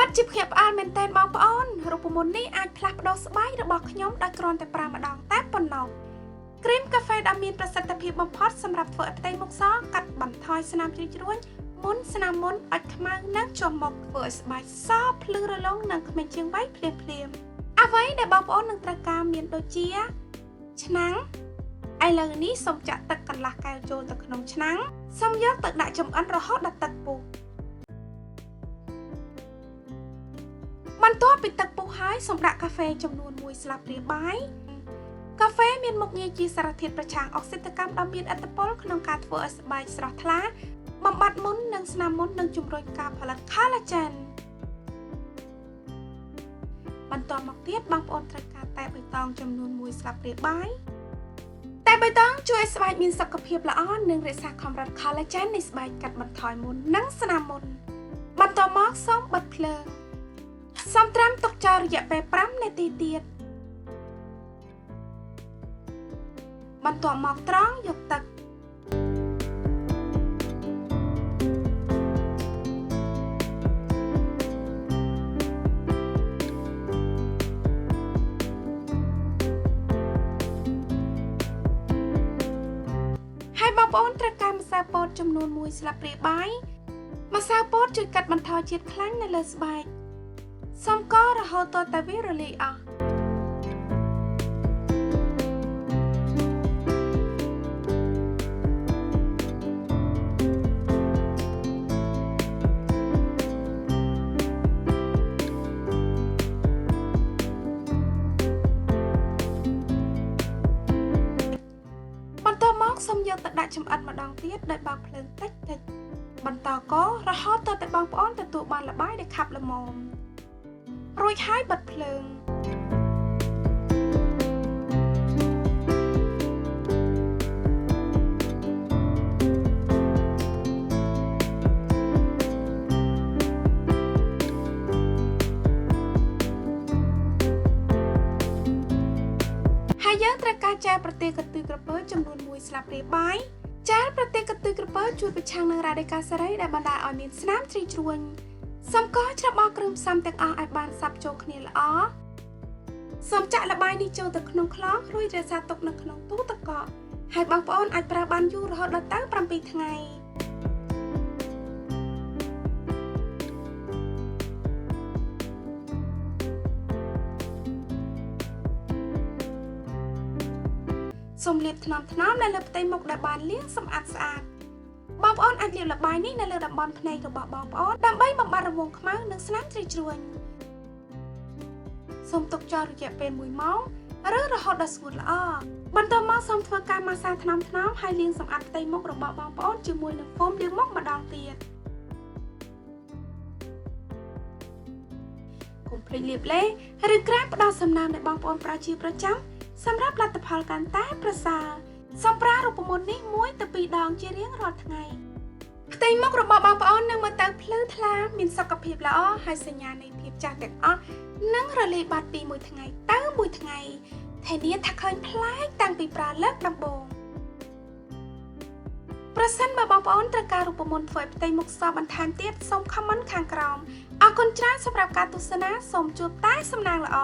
ពិតជាភាពផ្អើលមែនទែនបងប្អូនរូបមន្តនេះអាចផ្លាស់ប្ដូរស្បែករបស់ខ្ញុំដោយគ្រាន់តែប្រើម្ដងតែប៉ុណ្ណោះគ្រីមកាហ្វេដ៏មានប្រសិទ្ធភាពបំផុតសម្រាប់ធ្វើឲ្យផ្ទៃមុខសកាត់បន្ថយស្នាមជ្រីជ្រួញមុនស្នាមមុនបាច់ខ្មៅនិងចុះមុខធ្វើឲ្យស្បែកសភ្លឺរលោងនិងក្មេងជាងវ័យភ្លាមអ្វីដែលបងប្អូននឹងត្រូវការមានដូចជាឆ្នាំងឥឡូវនេះសូមចាក់ទឹកកន្លះកែវចូលទៅក្នុងឆ្នាំងសូមយកទឹកដាក់ចម្អិនរហូតដល់ទឹកពុះបន្ទាប់ពីទឹកពុះហើយសូមដាក់កាហ្វេចំនួន1ស្លាបព្រាបាយកាហ្វេមានមុខងារជាសារធាតុប្រឆាំងអុកស៊ីតកម្មដ៏មានឥទ្ធិពលក្នុងការធ្វើឲ្យស្បែកស្រស់ថ្លាបំបត្តិមុននិងស្នាមមុននិងជំរុញការផលិត collagen បន្ទាប់មកទៀតបងប្អូនត្រូវការតែបៃតងចំនួន1ស្លាបព្រាបាយតែបៃតងជួយឲ្យស្បែកមានសុខភាពល្អនិងរក្សាកម្រិត collagen នៃស្បែកកាត់បន្ថយមុននិងស្នាមមុនបន្ទាប់មកសូមបិទភ្លើងសូមត្រាំទុកចោលរយៈពេល5នាទីទៀតបន្ទាប់មកត្រងយកទឹកហើយបងប្អូនត្រូវការម្សៅពោតចំនួន1ស្លាបព្រាបាយម្សៅពោតជួយកាត់បន្ថយជាតិខ្លាញ់នៅលើស្បែកសូមកករហូតទាល់តែវារលាយអស់បន្ទាប់មកសូមយកទឹកដាក់ចម្អិនម្ដងទៀតដោយបើកភ្លើងតិចបន្តករហូតទាល់តែបងប្អូនទទួលបានល្បាយដែលខាប់ល្មមរួចហើយបិទភ្លើងហើយយើងត្រូវការចានប្រទាលកន្ទុយក្រពើចំនួន1ស្លាបព្រាបាយចានប្រទាលកន្ទុយក្រពើជួយប្រឆាំងនឹងរ៉ាឌីកាសេរីដែលបណ្ដាលឲ្យមានស្នាមជ្រីជ្រួញសូមកច្របល់គ្រឿងផ្សំទាំងអស់ឲ្យបានសព្វចូលគ្នាល្អសូមចាក់ល្បាយនេះចូលទៅក្នុងខ្លោងរួចរក្សាទុកនៅក្នុងទូទឹកកកហើយបងប្អូនអាចប្រើបានយូររហូតដល់ទៅ7ថ្ងៃសូមលាបថ្នមនៅលើផ្ទៃមុខដែលបានលាងសម្អាតស្អាតបងប្អូនអាចលាបល្បាយនេះនៅលើតំបន់ភ្នែករបស់បងប្អូនដើម្បីបំបត្តិរង្វង់ខ្មៅនិងស្នាមជ្រីជ្រួញសូមទុកចោលរយៈពេល1ម៉ោងឬរហូតដល់ស្ងួតល្អបន្ទាប់មកសូមធ្វើការម៉ាស្សាថ្នមហើយលាងសម្អាតផ្ទៃមុខរបស់បងប្អូនជាមួយនឹងហ្វូមលាងមុខម្ដងទៀតកុំភ្លេចលាបឡេឬក្រែមផ្ដល់សំណើមដែលបងប្អូនប្រើជាប្រចាំសម្រាប់លទ្ធផលកាន់តែប្រសើរសូមប្រើរូបមន្តនេះ1ទៅ2ដងជារៀងរាល់ថ្ងៃផ្ទៃមុខរបស់បងប្អូននឹងមើលទៅភ្លឺថ្លាមានសុខភាពល្អហើយសញ្ញានៃភាពចាស់ទាំងអស់នឹងរលាយបាត់ពី1ថ្ងៃទៅ1ថ្ងៃធានាថាឃើញប្លែកតាំងពីប្រើលើកដំបូងប្រសិនបើបងប្អូនត្រូវការរូបមន្តធ្វើឲ្យផ្ទៃមុខសបន្ថែមទៀតសូម comment ខាងក្រោមអរគុណច្រើនសម្រាប់ការទស្សនាសូមជួបតែសំណាងល្អ